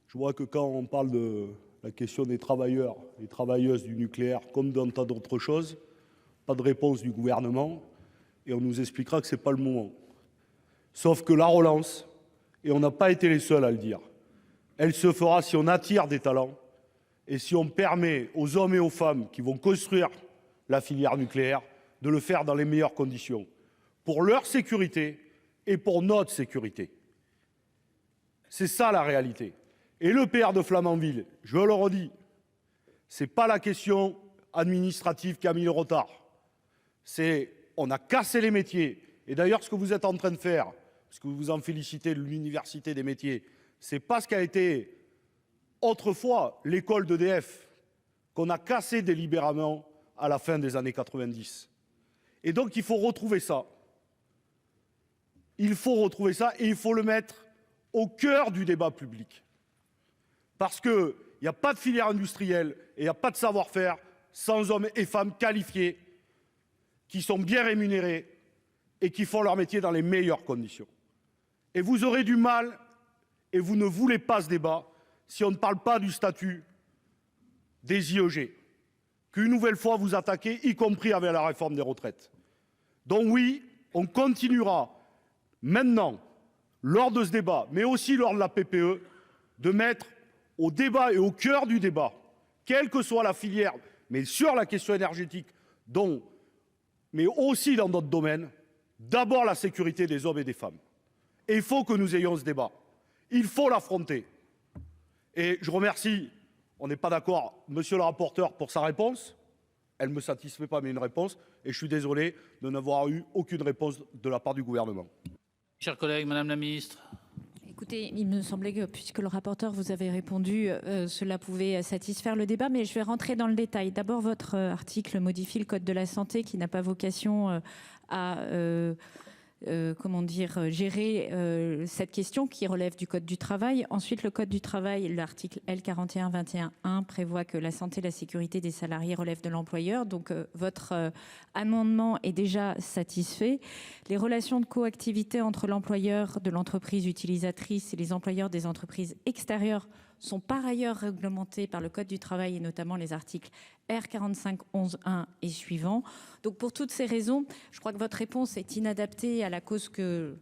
Je vois que quand on parle de la question des travailleurs et travailleuses du nucléaire, comme dans tas d'autres choses, pas de réponse du gouvernement, et on nous expliquera que ce n'est pas le moment. Sauf que la relance, et on n'a pas été les seuls à le dire, elle se fera si on attire des talents et si on permet aux hommes et aux femmes qui vont construire la filière nucléaire de le faire dans les meilleures conditions, pour leur sécurité et pour notre sécurité. C'est ça la réalité. Et le PR de Flamanville, je le redis, ce n'est pas la question administrative qui a mis le retard. C'est on a cassé les métiers. Et d'ailleurs, ce que vous êtes en train de faire, parce que vous vous en félicitez de l'université des métiers, c'est pas ce qu'a été autrefois l'école d'EDF, qu'on a cassé délibérément à la fin des années 90. Et donc, il faut retrouver ça. Il faut retrouver ça et il faut le mettre au cœur du débat public. Parce qu'il n'y a pas de filière industrielle et il n'y a pas de savoir-faire sans hommes et femmes qualifiés qui sont bien rémunérés et qui font leur métier dans les meilleures conditions. Et vous aurez du mal, et vous ne voulez pas ce débat, si on ne parle pas du statut des IEG, qu'une nouvelle fois vous attaquez, y compris avec la réforme des retraites. Donc oui, on continuera maintenant, lors de ce débat, mais aussi lors de la PPE, de mettre au débat et au cœur du débat, quelle que soit la filière, mais sur la question énergétique, mais aussi dans d'autres domaines, d'abord la sécurité des hommes et des femmes. Et il faut que nous ayons ce débat. Il faut l'affronter. Et je remercie, on n'est pas d'accord, monsieur le rapporteur, pour sa réponse. Elle ne me satisfait pas, mais une réponse. Et je suis désolé de n'avoir eu aucune réponse de la part du gouvernement. Chers collègues, madame la ministre. Écoutez, il me semblait que, puisque le rapporteur vous avait répondu, cela pouvait satisfaire le débat, mais je vais rentrer dans le détail. D'abord, votre article modifie le Code de la santé qui n'a pas vocation à gérer cette question qui relève du Code du travail. Ensuite, le Code du travail, l'article L4121-1 prévoit que la santé et la sécurité des salariés relèvent de l'employeur. Donc, votre amendement est déjà satisfait. Les relations de coactivité entre l'employeur de l'entreprise utilisatrice et les employeurs des entreprises extérieures sont par ailleurs réglementées par le Code du travail et notamment les articles R4511-1 et suivants. Donc pour toutes ces raisons, je crois que votre réponse est inadaptée à la cause que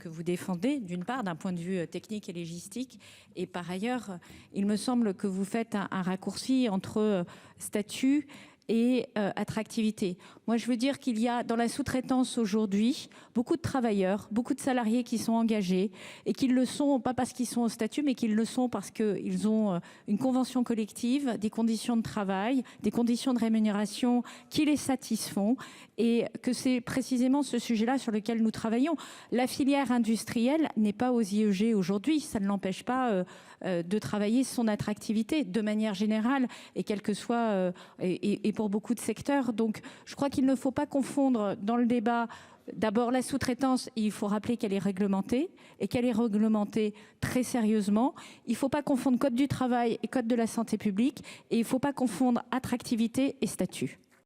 vous défendez, d'une part, d'un point de vue technique et légistique, et par ailleurs, il me semble que vous faites un raccourci entre statut et attractivité. Moi, je veux dire qu'il y a dans la sous-traitance aujourd'hui beaucoup de travailleurs, beaucoup de salariés qui sont engagés et qui le sont, pas parce qu'ils sont au statut, mais qu'ils le sont parce qu'ils ont une convention collective, des conditions de travail, des conditions de rémunération qui les satisfont et que c'est précisément ce sujet-là sur lequel nous travaillons. La filière industrielle n'est pas aux IEG aujourd'hui, ça ne l'empêche pas de travailler son attractivité de manière générale et quel que soit et pour beaucoup de secteurs. Donc je crois qu'il ne faut pas confondre dans le débat d'abord la sous-traitance, il faut rappeler qu'elle est réglementée et qu'elle est réglementée très sérieusement. Il ne faut pas confondre Code du travail et Code de la santé publique et il ne faut pas confondre attractivité et statut.